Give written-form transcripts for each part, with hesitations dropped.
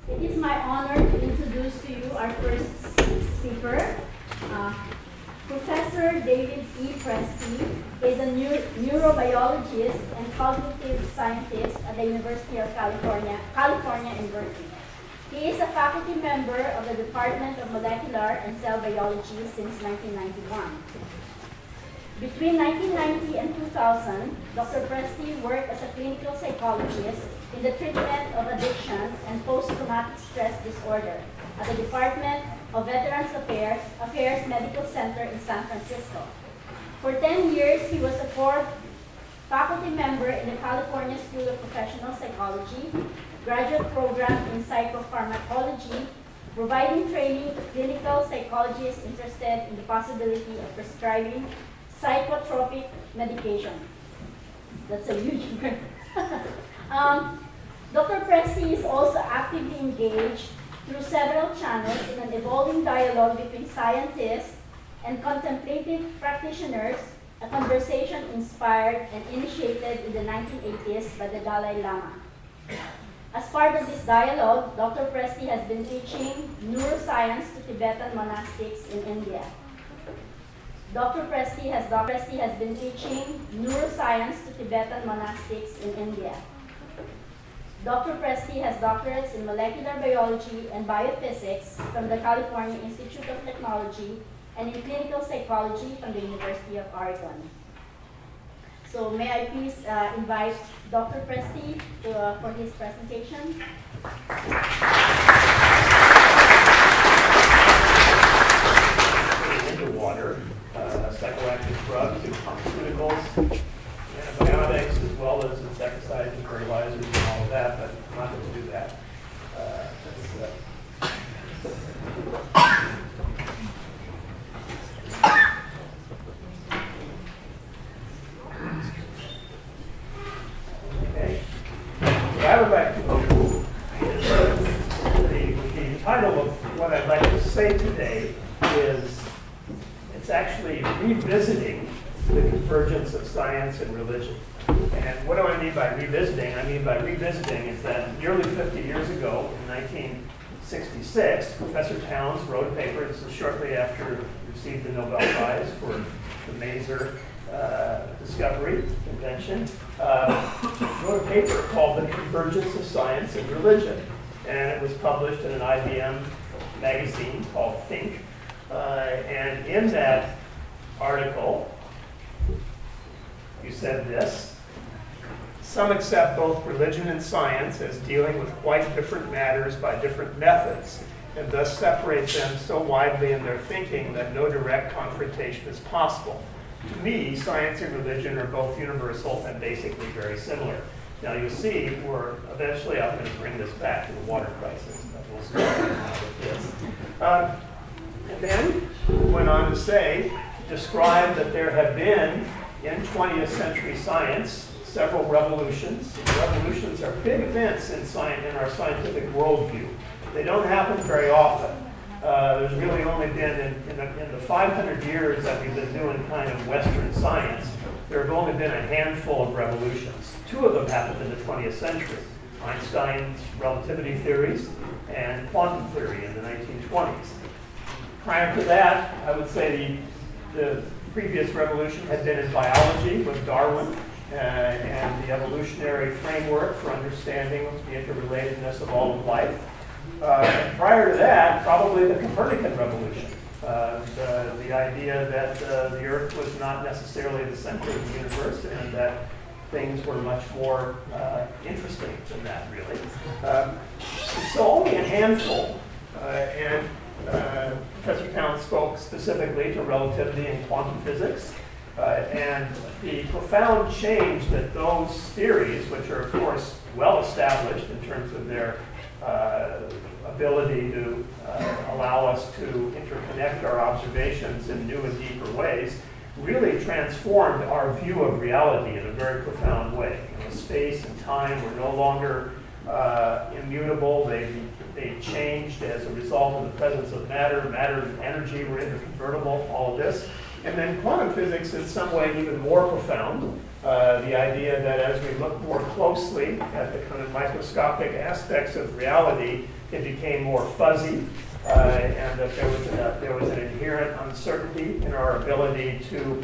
It is my honor to introduce to you our first speaker. Professor David E. Presti is a neurobiologist and cognitive scientist at the University of California in Berkeley. He is a faculty member of the Department of Molecular and Cell Biology since 1991. Between 1990 and 2000, Dr. Presti worked as a clinical psychologist in the treatment of addiction and post-traumatic stress disorder at the Department of Veterans Affairs Medical Center in San Francisco. For 10 years, he was a core faculty member in the California School of Professional Psychology, graduate program in psychopharmacology, providing training to clinical psychologists interested in the possibility of prescribing psychotropic medication. That's a huge word. Dr. Presti is also actively engaged through several channels in an evolving dialogue between scientists and contemplative practitioners, a conversation inspired and initiated in the 1980s by the Dalai Lama. As part of this dialogue, Dr. Presti has been teaching neuroscience to Tibetan monastics in India. Dr. Presti has been teaching neuroscience to Tibetan monastics in India. Dr. Presti has doctorates in molecular biology and biophysics from the California Institute of Technology and in clinical psychology from the University of Oregon. So may I please invite Dr. Presti for his presentation. Into water, psychoactive drugs and pharmaceuticals, antibiotics, as well as insecticides and fertilizers and all of that, but I'm not going to do that. Okay. What I would like to do is the title of what I'd like to say today is, it's actually revisiting the convergence of science and religion. And what do I mean by revisiting? I mean by revisiting is that nearly 50 years ago, in 1966, Professor Towns wrote a paper, this was shortly after he received the Nobel Prize for the Maser discovery, invention, wrote a paper called The Convergence of Science and Religion. And it was published in an IBM magazine called Think. And in that article, you said this: some accept both religion and science as dealing with quite different matters by different methods, and thus separate them so widely in their thinking that no direct confrontation is possible. To me, science and religion are both universal and basically very similar. Now you'll see, eventually I'm going to bring this back to the water crisis, but we'll start now with this. And then went on to say, describe that there have been, in 20th century science, several revolutions. Revolutions are big events in our scientific worldview. They don't happen very often. There's really only been, in the 500 years that we've been doing kind of Western science, there have only been a handful of revolutions. Two of them happened in the 20th century: Einstein's relativity theories and quantum theory in the 1920s. Prior to that, I would say the previous revolution had been in biology with Darwin and the evolutionary framework for understanding the interrelatedness of all of life. Prior to that, probably the Copernican revolution, the idea that the Earth was not necessarily the center of the universe and that things were much more interesting than that, really. So only a handful, and Professor Towns spoke specifically to relativity and quantum physics, and the profound change that those theories, which are of course well established in terms of their ability to allow us to interconnect our observations in new and deeper ways, really transformed our view of reality in a very profound way. Space and time were no longer immutable. They changed as a result of the presence of matter. Matter and energy were interconvertible, all of this. And then quantum physics in some way even more profound. The idea that as we look more closely at the kind of microscopic aspects of reality, it became more fuzzy, and that there was an inherent uncertainty in our ability to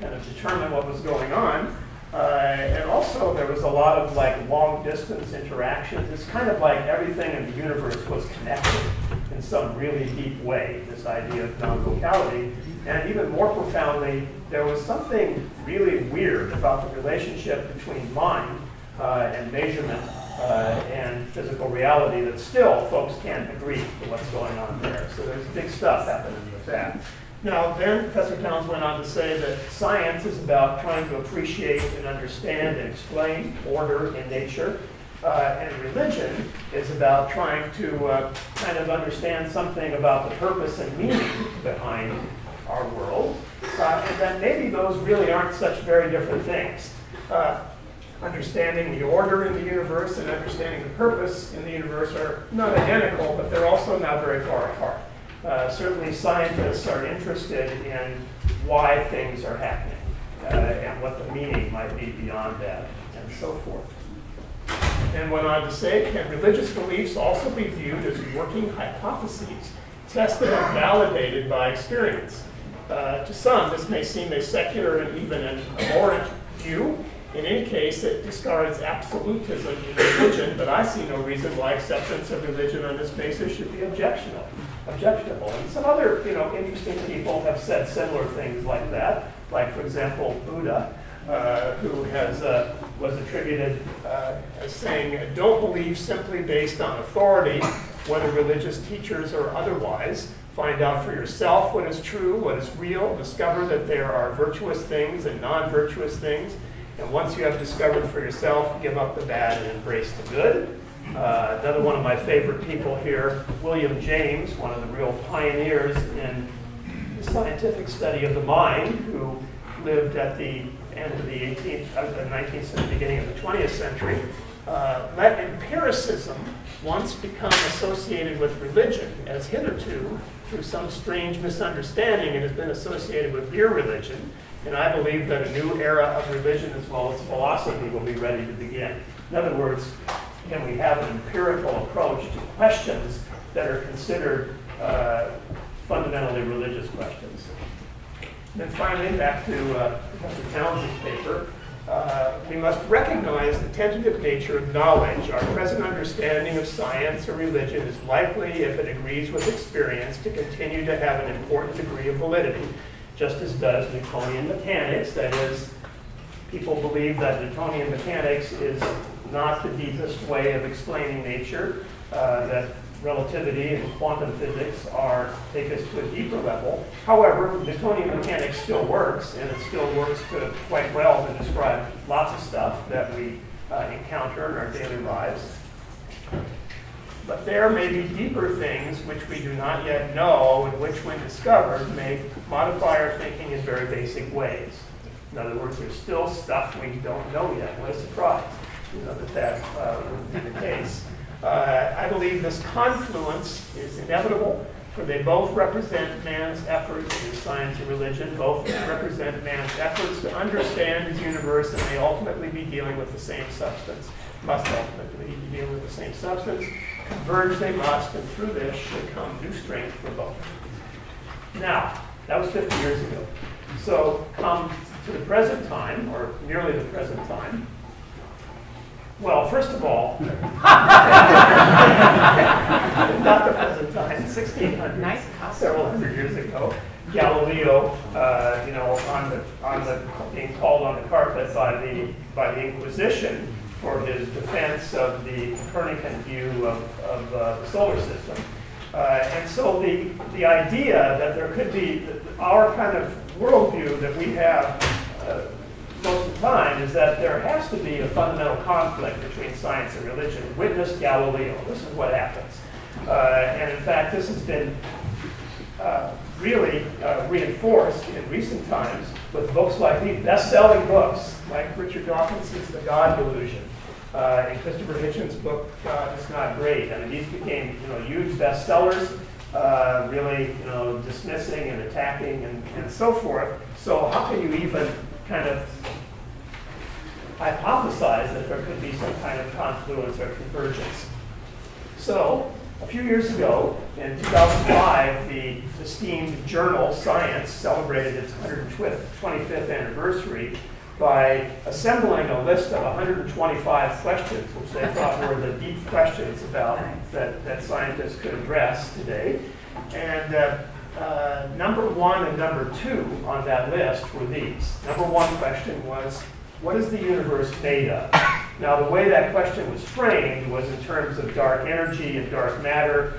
kind of determine what was going on. And also there was a lot of like long distance interactions. It's kind of like everything in the universe was connected in some really deep way, this idea of non-locality. And even more profoundly, there was something really weird about the relationship between mind and measurement and physical reality that still folks can't agree to what's going on there. So there's big stuff happening with that. Now, then Professor Towns went on to say that science is about trying to appreciate and understand and explain order in nature, and religion is about trying to kind of understand something about the purpose and meaning behind our world, and that maybe those really aren't such very different things. Understanding the order in the universe and understanding the purpose in the universe are not identical, but they're also not very far apart. Certainly scientists are interested in why things are happening and what the meaning might be beyond that, and so forth. And went on to say, can religious beliefs also be viewed as working hypotheses, tested and validated by experience? To some, this may seem a secular and even an abhorrent view. In any case, it discards absolutism in religion, but I see no reason why acceptance of religion on this basis should be objectionable. And some other, interesting people have said similar things like that. Like, for example, Buddha, who was attributed as saying, "Don't believe simply based on authority, whether religious teachers or otherwise. Find out for yourself what is true, what is real. Discover that there are virtuous things and non-virtuous things. And once you have discovered for yourself, give up the bad and embrace the good." Another one of my favorite people here, William James, one of the real pioneers in the scientific study of the mind, who lived at the end of the 19th century, beginning of the 20th century, let empiricism once become associated with religion, as hitherto, through some strange misunderstanding, it has been associated with mere religion. And I believe that a new era of religion as well as philosophy will be ready to begin. In other words, can we have an empirical approach to questions that are considered fundamentally religious questions? And then finally, back to Professor Towns' paper, we must recognize the tentative nature of knowledge. Our present understanding of science or religion is likely, if it agrees with experience, to continue to have an important degree of validity, just as does Newtonian mechanics. That is, people believe that Newtonian mechanics is not the deepest way of explaining nature, that relativity and quantum physics take us to a deeper level. However, Newtonian mechanics still works, and it still works quite well to describe lots of stuff that we encounter in our daily lives. But there may be deeper things which we do not yet know, and which, when discovered, may modify our thinking in very basic ways. In other words, there's still stuff we don't know yet. What a surprise, that would be the case. I believe this confluence is inevitable, for they both represent man's efforts in science and religion, both represent man's efforts to understand his universe, and may ultimately be dealing with the same substance, must ultimately be dealing with the same substance. Converge they must, and through this should come new strength for both. Now, that was 50 years ago. So come to the present time, or nearly the present time. Well, first of all, not the present time, 1600s, several hundred years ago, Galileo, being called on the carpet by the Inquisition for his defense of the Copernican view of the solar system. And so the idea that there could be our kind of worldview that we have most of the time is that there has to be a fundamental conflict between science and religion. Witness Galileo. This is what happens. And in fact, this has been really reinforced in recent times with books like these, best-selling books like Richard Dawkins's The God Delusion, and Christopher Hitchens' book, God is Not Great. I mean, these became huge bestsellers. really, dismissing and attacking and so forth. So how can you even kind of hypothesize that there could be some kind of confluence or convergence? So a few years ago, in 2005, the esteemed journal Science celebrated its 125th anniversary by assembling a list of 125 questions, which they thought were the deep questions about that scientists could address today. And number 1 and number 2 on that list were these. Number 1 question was, what is the universe made of? Now, the way that question was framed was in terms of dark energy and dark matter,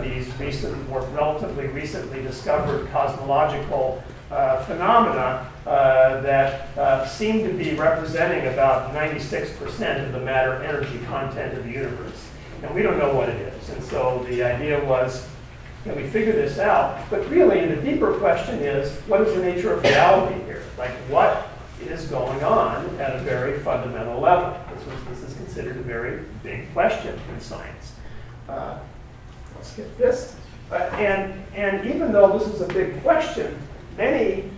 these relatively recently discovered cosmological phenomena that seem to be representing about 96% of the matter-energy content of the universe. And we don't know what it is. And so the idea was, can we figure this out? But really, the deeper question is, what is the nature of reality here? Like, what is going on at a very fundamental level? This is considered a very big question in science. Let's get this. And even though this is a big question, many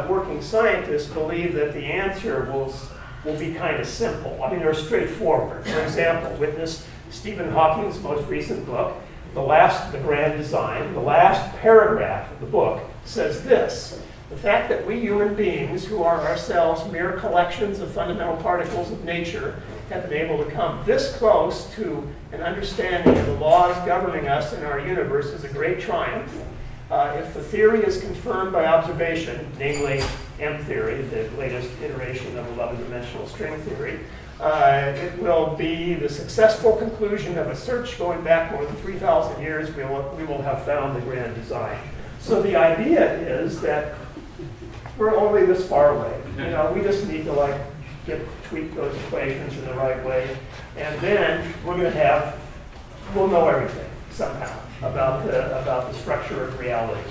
working scientists believe that the answer will be kind of simple. I mean, they're straightforward. For example, witness Stephen Hawking's most recent book, The Grand Design. The last paragraph of the book says this: the fact that we human beings, who are ourselves mere collections of fundamental particles of nature, have been able to come this close to an understanding of the laws governing us in our universe is a great triumph. If the theory is confirmed by observation, namely M theory, the latest iteration of 11-dimensional string theory, it will be the successful conclusion of a search going back more than 3,000 years. We will have found the grand design. So the idea is that we're only this far away. We just need to tweak those equations in the right way, and then we'll know everything somehow about the structure of reality.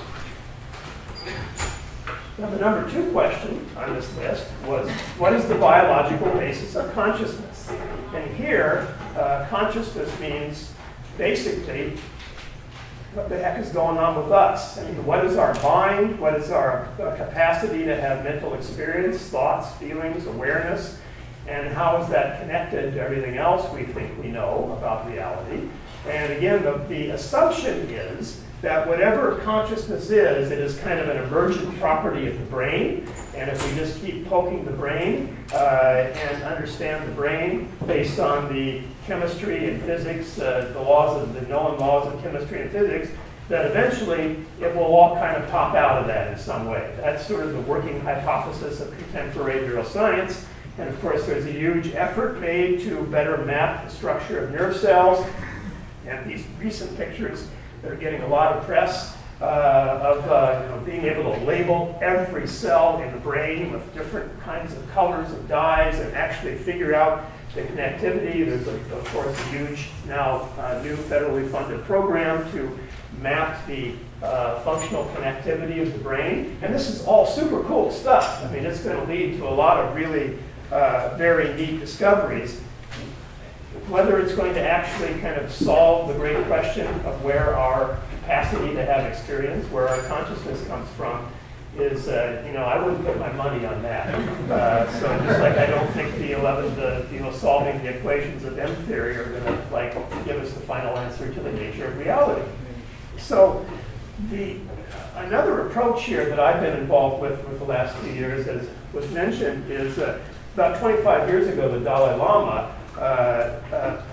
Now, the number 2 question on this list was, what is the biological basis of consciousness? And here, consciousness means basically, what the heck is going on with us? I mean, what is our mind? What is our capacity to have mental experience, thoughts, feelings, awareness? And how is that connected to everything else we think we know about reality? And again, the assumption is that whatever consciousness is, it is kind of an emergent property of the brain. And if we just keep poking the brain and understand the brain based on the chemistry and physics, the known laws of chemistry and physics, that eventually it will all kind of pop out of that in some way. That's sort of the working hypothesis of contemporary neuroscience. And of course, there's a huge effort made to better map the structure of nerve cells. And these recent pictures that are getting a lot of press of being able to label every cell in the brain with different kinds of colors and dyes and actually figure out the connectivity. There's, of course, a huge now new federally funded program to map the functional connectivity of the brain. And this is all super cool stuff. I mean, it's going to lead to a lot of really very neat discoveries. Whether it's going to actually kind of solve the great question of where our capacity to have experience, where our consciousness comes from, is, I wouldn't put my money on that. So just like I don't think solving the equations of M theory are going to give us the final answer to the nature of reality. So another approach here that I've been involved with the last few years, as was mentioned, is about 25 years ago, the Dalai Lama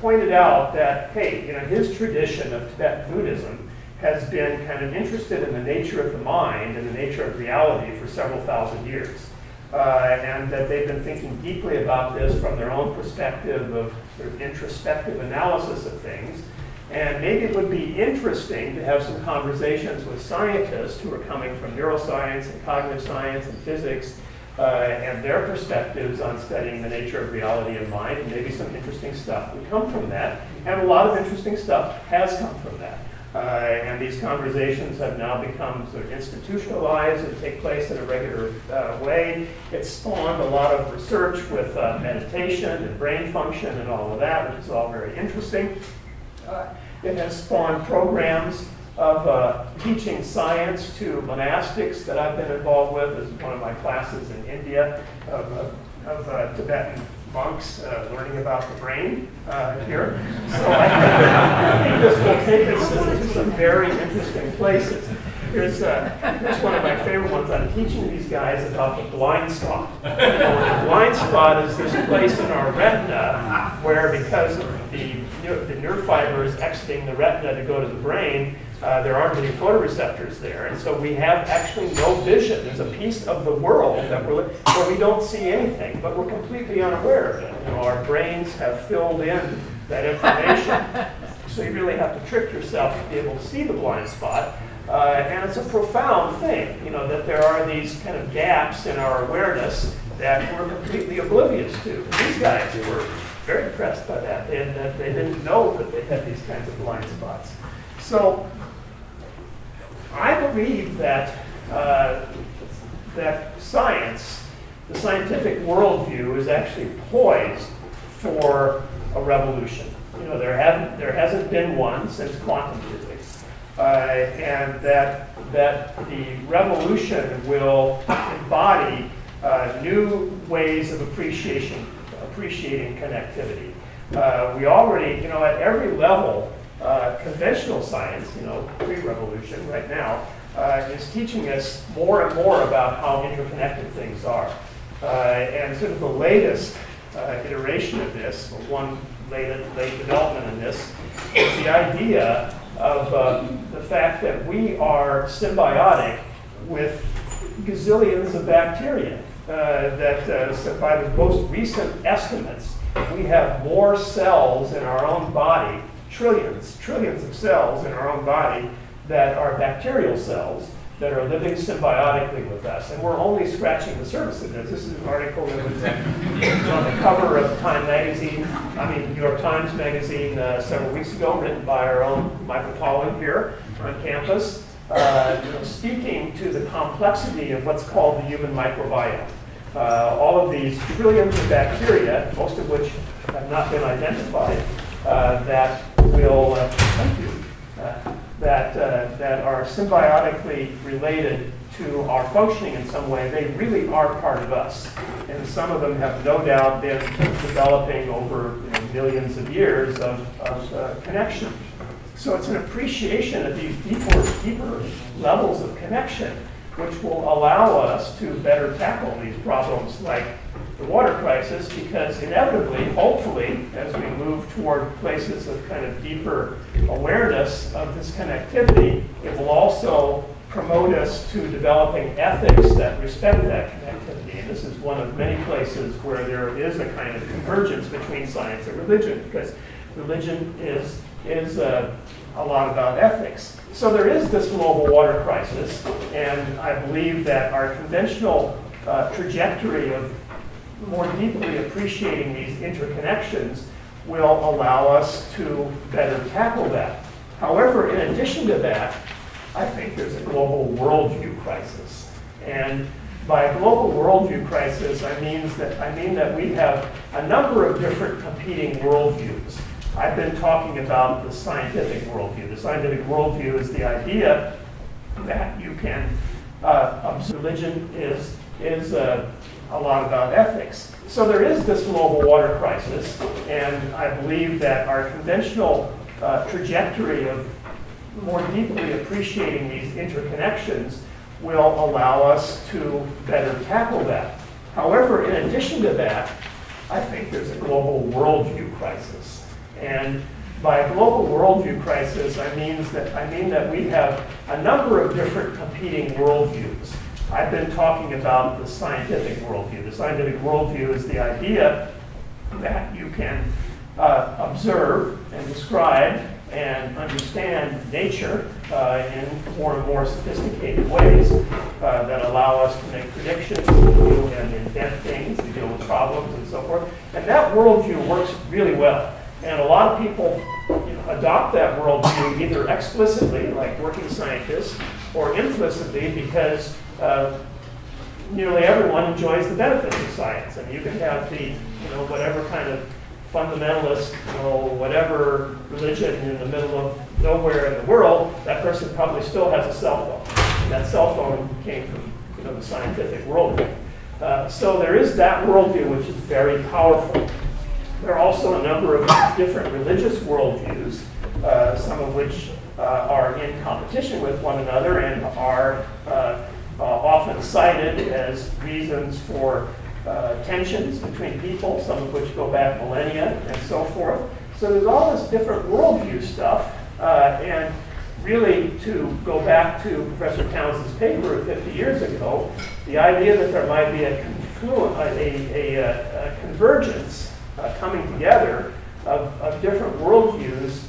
pointed out that, hey, his tradition of Tibetan Buddhism has been kind of interested in the nature of the mind and the nature of reality for several thousand years. And that they've been thinking deeply about this from their own perspective of sort of introspective analysis of things. And maybe it would be interesting to have some conversations with scientists who are coming from neuroscience and cognitive science and physics and their perspectives on studying the nature of reality and mind, and maybe some interesting stuff would come from that. And a lot of interesting stuff has come from that. And these conversations have now become sort of institutionalized and take place in a regular way. It's spawned a lot of research with meditation and brain function and all of that, which is all very interesting. It has spawned programs teaching science to monastics that I've been involved with. This is one of my classes in India of Tibetan monks learning about the brain here. So I think this will take us to some very interesting places. Here's one of my favorite ones. I'm teaching these guys about the blind spot. The blind spot is this place in our retina where, because of the nerve fibers exiting the retina to go to the brain, there aren't any photoreceptors there. And so we have actually no vision. There's a piece of the world that where we don't see anything, but we're completely unaware of it. Our brains have filled in that information. So you really have to trick yourself to be able to see the blind spot. And it's a profound thing, that there are these kind of gaps in our awareness that we're completely oblivious to. These guys were very impressed by that, and that they didn't know that they had these kinds of blind spots. So I believe that that science, the scientific worldview, is actually poised for a revolution. There hasn't been one since quantum physics. And that the revolution will embody new ways of appreciating connectivity. We already, at every level, conventional science, pre-revolution right now, is teaching us more and more about how interconnected things are. And sort of the latest iteration of this, or one late development in this, is the idea of the fact that we are symbiotic with gazillions of bacteria. That by the most recent estimates, we have more cells in our own body, trillions of cells in our own body that are bacterial cells that are living symbiotically with us. And we're only scratching the surface of this. This is an article that was on the cover of Time magazine, New York Times magazine several weeks ago, written by our own Michael Pollan here on campus, speaking to the complexity of what's called the human microbiome. All of these trillions of bacteria, most of which have not been identified, that will, that are symbiotically related to our functioning in some way. They really are part of us. And some of them have no doubt been developing over millions of years of connection. So it's an appreciation of these deeper levels of connection which will allow us to better tackle these problems like the water crisis, because inevitably, hopefully, as we move toward places of kind of deeper awareness of this connectivity, it will also promote us to developing ethics that respect that connectivity. And this is one of many places where there is a kind of convergence between science and religion, because religion is a lot about ethics. So there is this global water crisis, and I believe that our conventional trajectory of more deeply appreciating these interconnections will allow us to better tackle that. However, in addition to that, I think there's a global worldview crisis. And by global worldview crisis, I mean that we have a number of different competing worldviews. I've been talking about the scientific worldview. The scientific worldview is the idea that you can religion is a lot about ethics. So there is this global water crisis, and I believe that our conventional trajectory of more deeply appreciating these interconnections will allow us to better tackle that. However, in addition to that, I think there's a global worldview crisis. And by a global worldview crisis, I mean that we have a number of different competing worldviews. I've been talking about the scientific worldview. The scientific worldview is the idea that you can observe and describe and understand nature in more and more sophisticated ways that allow us to make predictions, and invent things, to deal with problems and so forth. And that worldview works really well. And a lot of people adopt that worldview either explicitly, like working scientists, or implicitly because nearly everyone enjoys the benefits of science. And you can have the, whatever kind of fundamentalist, whatever religion in the middle of nowhere in the world, that person probably still has a cell phone. And that cell phone came from the scientific worldview. So there is that worldview, which is very powerful. There are also a number of different religious worldviews, some of which are in competition with one another and are often cited as reasons for tensions between people, some of which go back millennia and so forth. So there's all this different worldview stuff, and really to go back to Professor Townsend's paper 50 years ago, the idea that there might be a convergence coming together of different worldviews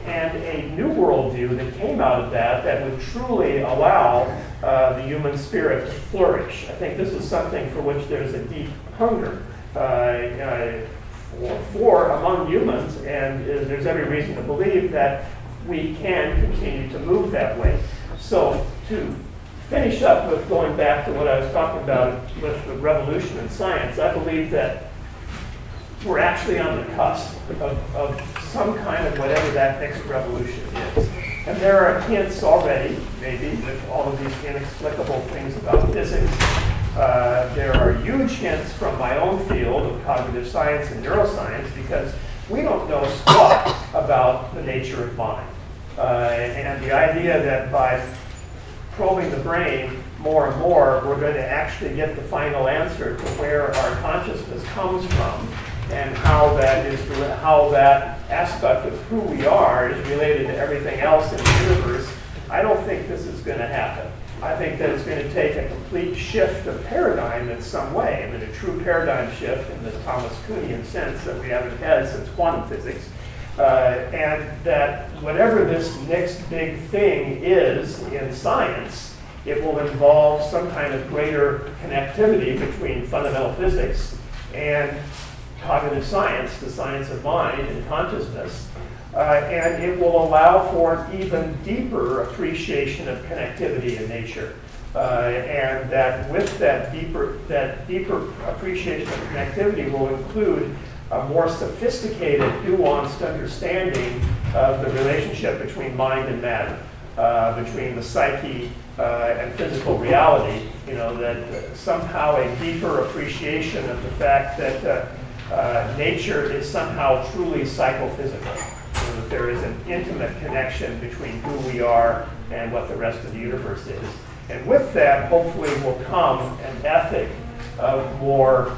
and a new worldview that came out of that would truly allow the human spirit to flourish. I think this is something for which there's a deep hunger for among humans, and there's every reason to believe that we can continue to move that way. So to finish up with going back to what I was talking about with the revolution in science, I believe that we're actually on the cusp of some kind of whatever that next revolution is. And there are hints already, maybe, with all of these inexplicable things about physics. There are huge hints from my own field of cognitive science and neuroscience, because we don't know squat about the nature of mind. And the idea that by probing the brain more and more, we're going to actually get the final answer to where our consciousness comes from and how that aspect of who we are is related to everything else in the universe. I don't think this is going to happen. I think that it's going to take a complete shift of paradigm in some way. I mean, a true paradigm shift in the Thomas Kuhnian sense that we haven't had since quantum physics. And that whatever this next big thing is in science, it will involve some kind of greater connectivity between fundamental physics and cognitive science, the science of mind and consciousness. And it will allow for an even deeper appreciation of connectivity in nature. And that with that deeper appreciation of connectivity will include a more sophisticated, nuanced understanding of the relationship between mind and matter, between the psyche and physical reality. That somehow a deeper appreciation of the fact that nature is somehow truly psychophysical. That there is an intimate connection between who we are and what the rest of the universe is. And with that, hopefully, will come an ethic of more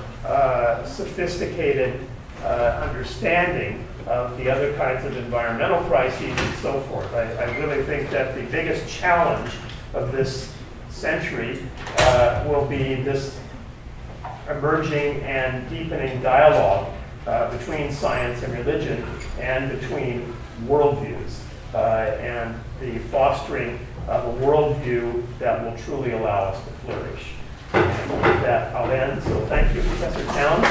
sophisticated understanding of the other kinds of environmental crises and so forth. I really think that the biggest challenge of this century will be this emerging and deepening dialogue between science and religion and between worldviews, and the fostering of a worldview that will truly allow us to flourish. And with that, I'll end. So thank you, Professor Towns.